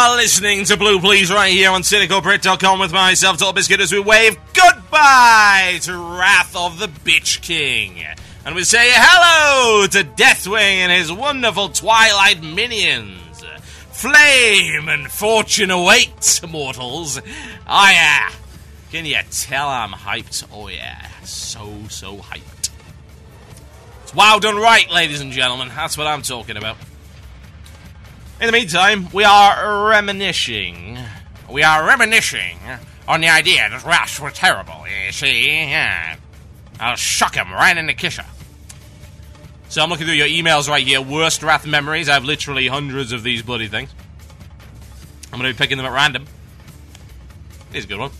are listening to Blue Please right here on CynicalBrit.com with myself, Total Biscuit, as we wave goodbye to Wrath of the Bitch King. And we say hello to Deathwing and his wonderful Twilight minions. Flame and fortune await, mortals. Oh yeah. Can you tell I'm hyped? Oh yeah. So hyped. It's wow done right, ladies and gentlemen. That's what I'm talking about. In the meantime, we are reminiscing. On the idea that rats were terrible, you see? Yeah. I'll shock him right in the kisser. So I'm looking through your emails right here. Worst Wrath memories. I have literally hundreds of these bloody things. I'm going to be picking them at random. Here's a good one.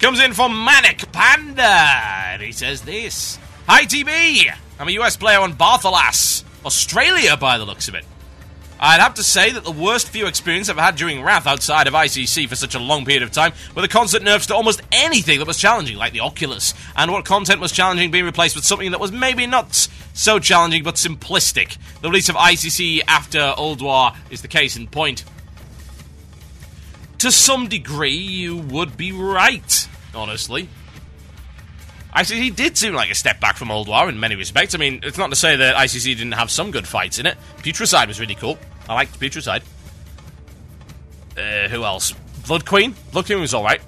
Comes in from Manic Panda. And he says this. Hi, TB. I'm a US player on Barthalas, Australia, by the looks of it. I'd have to say that the worst few experience I've had during Wrath outside of ICC for such a long period of time were the constant nerfs to almost anything that was challenging, like the Oculus, and what content was challenging being replaced with something that was maybe not so challenging but simplistic. The release of ICC after Old War is the case in point. To some degree, you would be right, honestly. ICC did seem like a step back from Old War in many respects. I mean, it's not to say that ICC didn't have some good fights in it. Putricide was really cool. I liked Putricide. Who else? Blood Queen? Blood Queen was alright.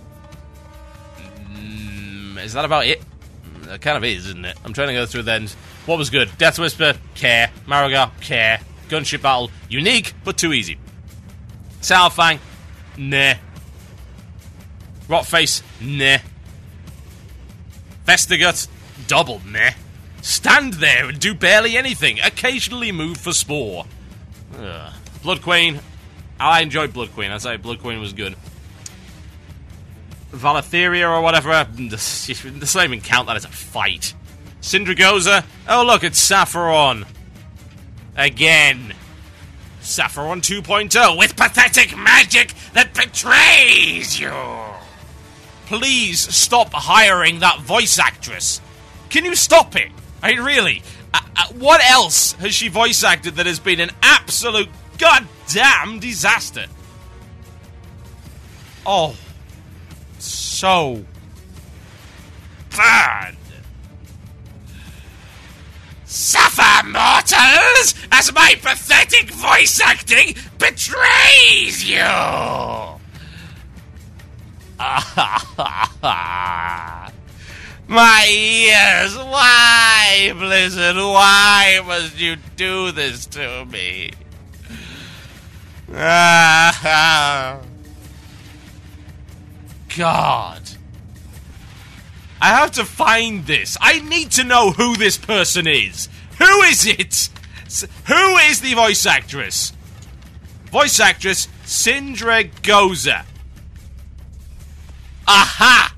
Is that about it? It kind of is, isn't it? I'm trying to go through then. What was good? Death Whisper? Care. Marigar? Care. Gunship Battle? Unique, but too easy. Salfang? Nah. Rotface? Nah. Vestigut, double meh. Stand there and do barely anything. Occasionally move for Spore. Blood Queen. I enjoyed Blood Queen. I'd say Blood Queen was good. Valatheria or whatever. Does not even count that as a fight. Syndragoza. Oh look, it's Sapphiron. Again. Sapphiron 2.0 with pathetic magic that betrays you. Please stop hiring that voice actress. Can you stop it? I mean, really? What else has she voice acted that has been an absolute goddamn disaster? Oh. So bad. Suffer, mortals, as my pathetic voice acting betrays you! My ears! Why, Blizzard? Why must you do this to me? God. I have to find this. I need to know who this person is. Who is it? Who is the voice actress? Voice actress Syndragoza. Aha!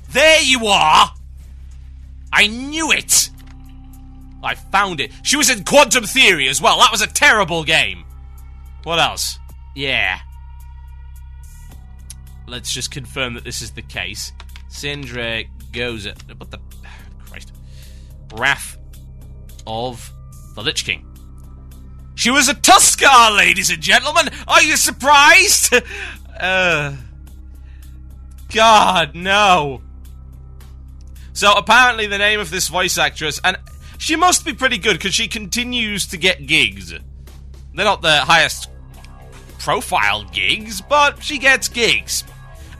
There you are! I knew it! I found it. She was in Quantum Theory as well. That was a terrible game. What else? Yeah. Let's just confirm that this is the case. Syndragoza. What the... Christ. Wrath of the Lich King. She was a Tuskar, ladies and gentlemen! Are you surprised? God, no. So, apparently the name of this voice actress, and she must be pretty good, because she continues to get gigs. They're not the highest profile gigs, but she gets gigs.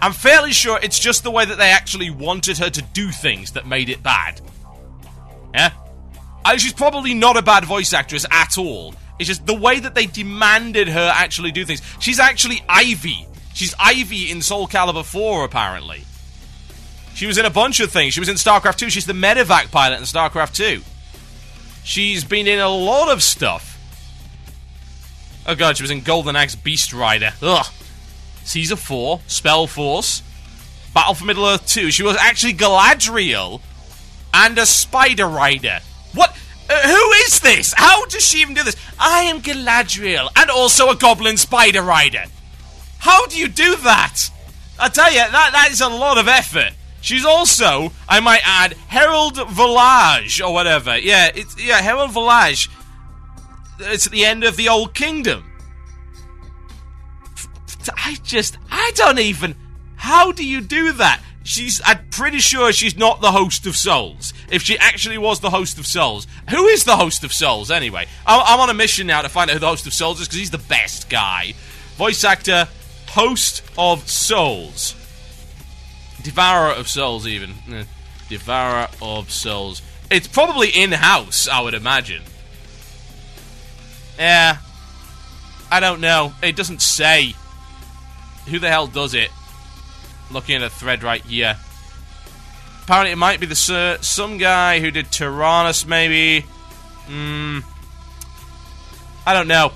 I'm fairly sure it's just the way that they actually wanted her to do things that made it bad. Yeah? She's probably not a bad voice actress at all. It's just the way that they demanded her actually do things. She's actually Ivy. She's Ivy in Soul Calibur 4, apparently. She was in a bunch of things. She was in StarCraft 2. She's the medevac pilot in StarCraft 2. She's been in a lot of stuff. Oh god, she was in Golden Axe Beast Rider. Ugh. Caesar 4, Spell Force, Battle for Middle-earth 2. She was actually Galadriel and a Spider Rider. What? Who is this? How does she even do this? I am Galadriel and also a Goblin Spider Rider. How do you do that? I tell you, that is a lot of effort. She's also, I might add, Herald Volage, or whatever. Yeah, Herald Volage. It's at the end of the Old Kingdom. I don't even... How do you do that? I'm pretty sure she's not the host of Souls. If she actually was the host of Souls. Who is the host of Souls, anyway? I'm on a mission now to find out who the host of Souls is, because he's the best guy. Voice actor, host of Souls. Devourer of Souls, even. Devourer of Souls. It's probably in-house, I would imagine. Yeah. I don't know. It doesn't say. Who the hell does it? Looking at a thread right here. Apparently it might be some guy who did Tyrannus, maybe. I don't know.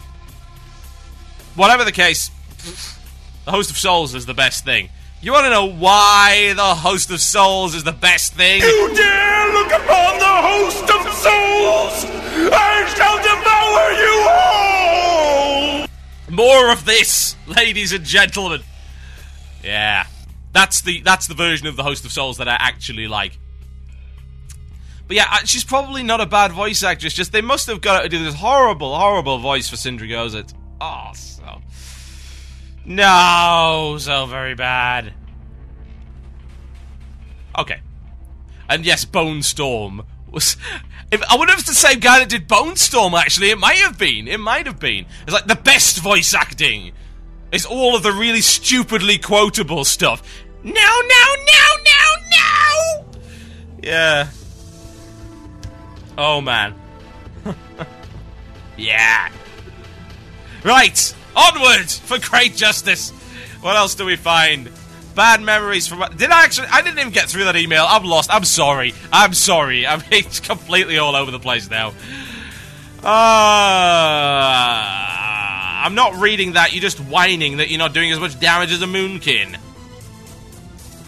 Whatever the case, the host of Souls is the best thing. You want to know why the host of Souls is the best thing? You dare look upon the host of Souls! I shall devour you all! More of this, ladies and gentlemen. Yeah. That's the version of the host of Souls that I actually like. But yeah, she's probably not a bad voice actress, just they must have got her to do this horrible, horrible voice for Sindragosa. Oh, so... No, so very bad. Okay. And yes, Bone Storm was... I wonder if it's the same guy that did Bone Storm, actually. It might have been. It might have been. It's like the best voice acting. It's all of the really stupidly quotable stuff. No, no, no, no, no! Yeah. Oh, man. Yeah. Right. Onwards for great justice. What else do we find? Bad memories from... I didn't even get through that email. I'm lost. I'm sorry. I'm sorry. I'm completely all over the place now. I'm not reading that. You're just whining that you're not doing as much damage as a Moonkin.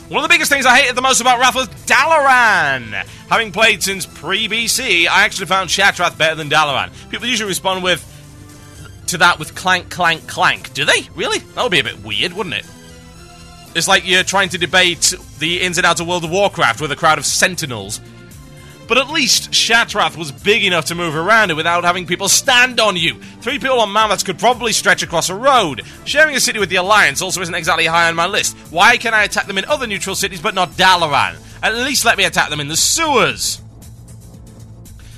One of the biggest things I hated the most about Wrath was Dalaran. Having played since pre-BC, I actually found Shattrath better than Dalaran. People usually respond to that with clank, clank, clank. Do they? Really? That would be a bit weird, wouldn't it? It's like you're trying to debate the ins and outs of World of Warcraft with a crowd of sentinels. But at least Shattrath was big enough to move around it without having people stand on you. 3 people on mammoths could probably stretch across a road. Sharing a city with the Alliance also isn't exactly high on my list. Why can I attack them in other neutral cities but not Dalaran? At least let me attack them in the sewers.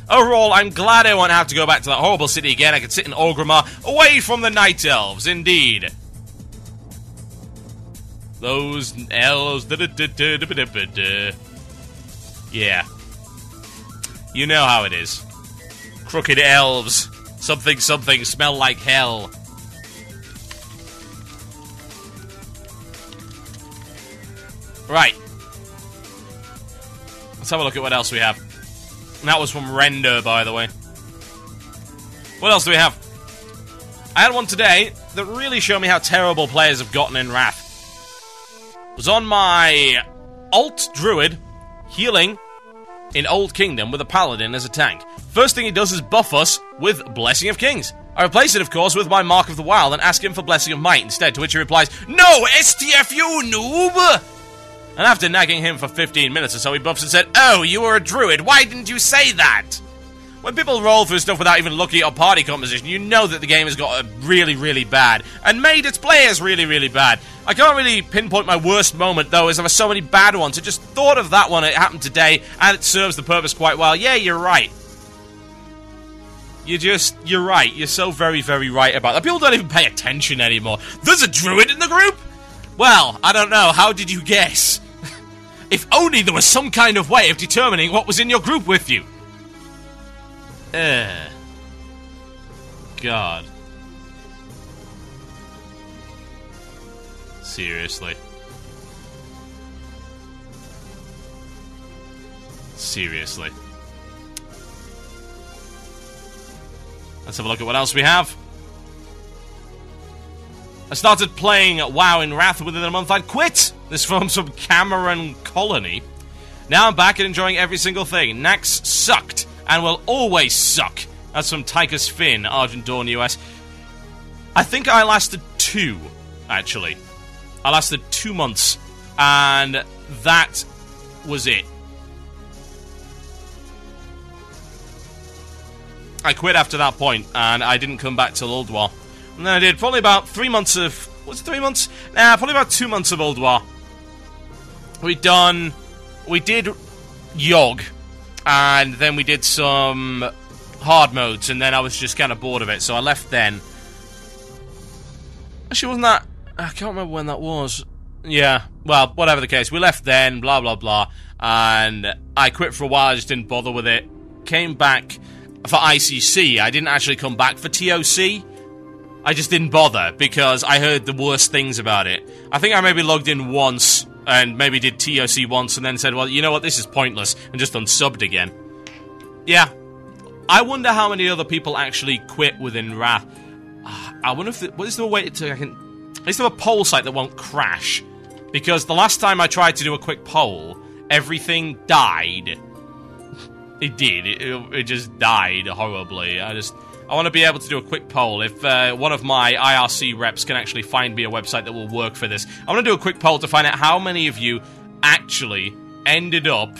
Overall, I'm glad I won't have to go back to that horrible city again. I could sit in Orgrimmar, away from the Night Elves, indeed. Those elves... Yeah. You know how it is. Crooked elves. Something, something, smell like hell. Right. Let's have a look at what else we have. And that was from Render, by the way. What else do we have? I had one today that really showed me how terrible players have gotten in Wrath. It was on my Alt Druid, healing in Old Kingdom with a Paladin as a tank. First thing he does is buff us with Blessing of Kings. I replace it, of course, with my Mark of the Wild and ask him for Blessing of Might instead, to which he replies, "No, STFU, noob!" And after nagging him for 15 minutes or so, he buffs and said, "Oh, you were a druid, why didn't you say that?" When people roll through stuff without even looking at a party composition, you know that the game has got really, really bad, and made its players really, really bad. I can't really pinpoint my worst moment, though, as there are so many bad ones. I just thought of that one, it happened today, and it serves the purpose quite well. Yeah, you're right. You're right. You're so very, very right about that. People don't even pay attention anymore. There's a druid in the group? Well, I don't know. How did you guess? If only there was some kind of way of determining what was in your group with you. God. Seriously. Seriously. Let's have a look at what else we have. I started playing WoW in Wrath within a month I'd quit. This from some Cameron Colony. Now I'm back and enjoying every single thing. Nax sucked and will always suck. That's from Tychus Finn, Argent Dawn US. I think I lasted 2, actually. I lasted 2 months, and that was it. I quit after that point, and I didn't come back till Ulduar. And then I did probably about 3 months of Was it 3 months? Nah, probably about 2 months of Old War. We did Yogg, and then we did some hard modes, and then I was just kind of bored of it, so I left then. Actually, wasn't that... I can't remember when that was. Yeah, well, whatever the case. We left then, blah, blah, blah, and I quit for a while, I just didn't bother with it. Came back for ICC. I didn't actually come back for TOC. I just didn't bother, because I heard the worst things about it. I think I maybe logged in once, and maybe did TOC once, and then said, well, you know what, this is pointless, and just unsubbed again. Yeah. I wonder how many other people actually quit within Wrath. I wonder if... What is there a way to... Is there a poll site that won't crash? Because the last time I tried to do a quick poll, everything died. It did. It just died horribly. I want to be able to do a quick poll. If one of my IRC reps can actually find me a website that will work for this, I want to do a quick poll to find out how many of you actually ended up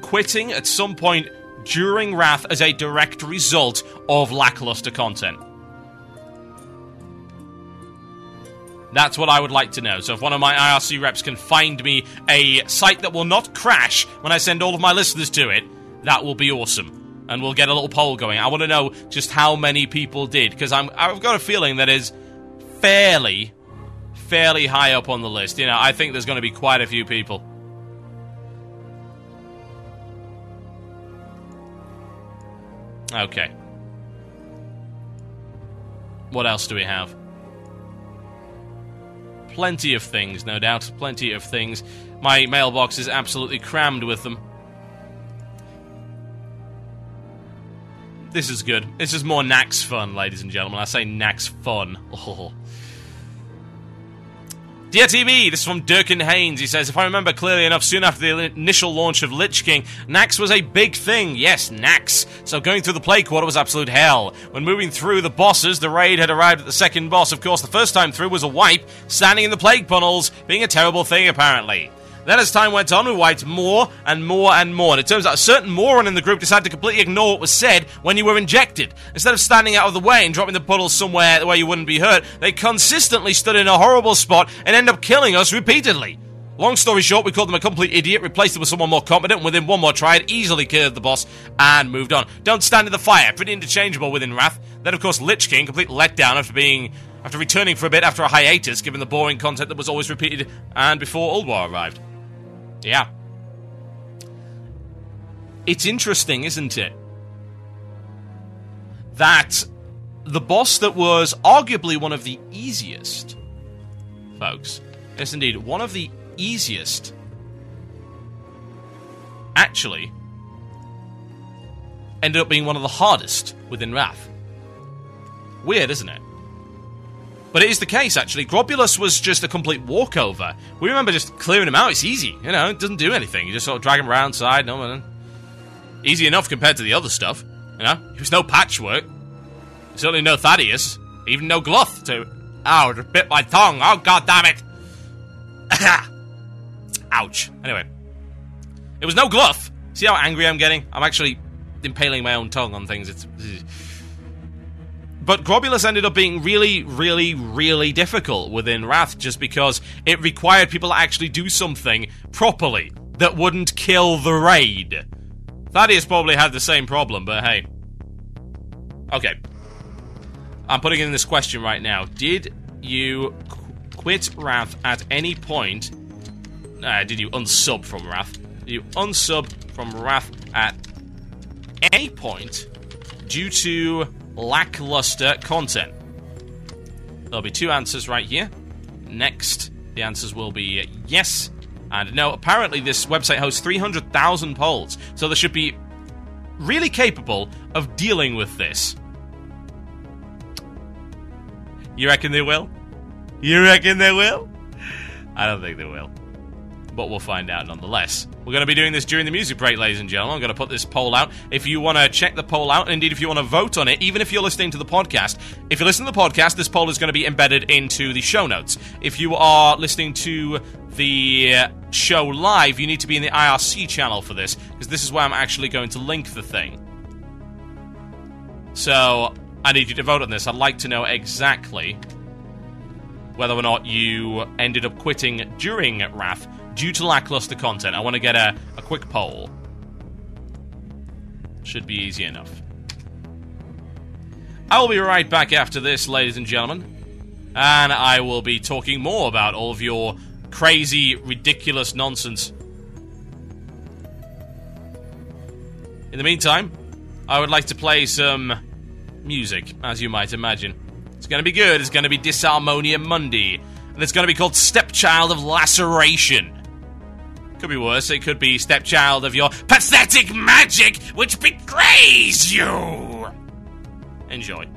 quitting at some point during Wrath as a direct result of lackluster content. That's what I would like to know. So if one of my IRC reps can find me a site that will not crash when I send all of my listeners to it, that will be awesome. And we'll get a little poll going. I want to know just how many people did, because I've got a feeling that is fairly high up on the list. You know, I think there's going to be quite a few people. Okay. What else do we have? Plenty of things, no doubt. Plenty of things. My mailbox is absolutely crammed with them. This is good. This is more Nax fun, ladies and gentlemen. I say Nax fun. Oh. Dear TV, this is from Durkin Haynes. He says, if I remember clearly enough, soon after the initial launch of Lich King, Nax was a big thing. Yes, Nax. So going through the Plague Quarter was absolute hell. When moving through the bosses, the raid had arrived at the second boss. Of course, the first time through was a wipe, standing in the Plague Tunnels, being a terrible thing, apparently. Then as time went on, we wiped more and more and more, and it turns out a certain moron in the group decided to completely ignore what was said when you were injected. Instead of standing out of the way and dropping the puddles somewhere where you wouldn't be hurt, they consistently stood in a horrible spot and ended up killing us repeatedly. Long story short, we called them a complete idiot, replaced them with someone more competent, and within one more try, it easily killed the boss, and moved on. Don't stand in the fire, pretty interchangeable within Wrath. Then of course Lich King, complete letdown after returning for a bit after a hiatus, given the boring content that was always repeated, and before Old War arrived. Yeah. It's interesting, isn't it? That the boss that was arguably one of the easiest, folks, yes indeed, one of the easiest, actually ended up being one of the hardest within Wrath. Weird, isn't it? But it is the case, actually. Grobulus was just a complete walkover. We remember just clearing him out. It's easy. You know, it doesn't do anything. You just sort of drag him around side. No, easy enough compared to the other stuff. You know, it was no patchwork. Certainly no Thaddeus. Even no Gluth to... Ow, it bit my tongue. Oh, god damn it. Ouch. Anyway. It was no Gluth. See how angry I'm getting? I'm actually impaling my own tongue on things. But Grobulus ended up being really, really, really difficult within Wrath just because it required people to actually do something properly that wouldn't kill the raid. Thaddeus probably had the same problem, but hey. Okay. I'm putting in this question right now. Did you quit Wrath at any point? Did you unsub from Wrath? Did you unsub from Wrath at any point due to lackluster content? There'll be two answers right here. Next, the answers will be yes and no. Apparently, this website hosts 300,000 polls, so they should be really capable of dealing with this. You reckon they will? You reckon they will? I don't think they will. But we'll find out nonetheless. We're going to be doing this during the music break, ladies and gentlemen. I'm going to put this poll out. If you want to check the poll out, and indeed if you want to vote on it, even if you're listening to the podcast, if you're listening to the podcast, this poll is going to be embedded into the show notes. If you are listening to the show live, you need to be in the IRC channel for this, because this is where I'm actually going to link the thing. So, I need you to vote on this. I'd like to know exactly whether or not you ended up quitting during Wrath due to lackluster content. I want to get a quick poll. Should be easy enough. I will be right back after this, ladies and gentlemen. And I will be talking more about all of your crazy, ridiculous nonsense. In the meantime, I would like to play some music, as you might imagine. It's going to be good. It's going to be Disharmonia Mundi. And it's going to be called Stepchild of Laceration. Could be worse. It could be Stepchild of Your Pathetic Magic, which betrays you. Enjoy.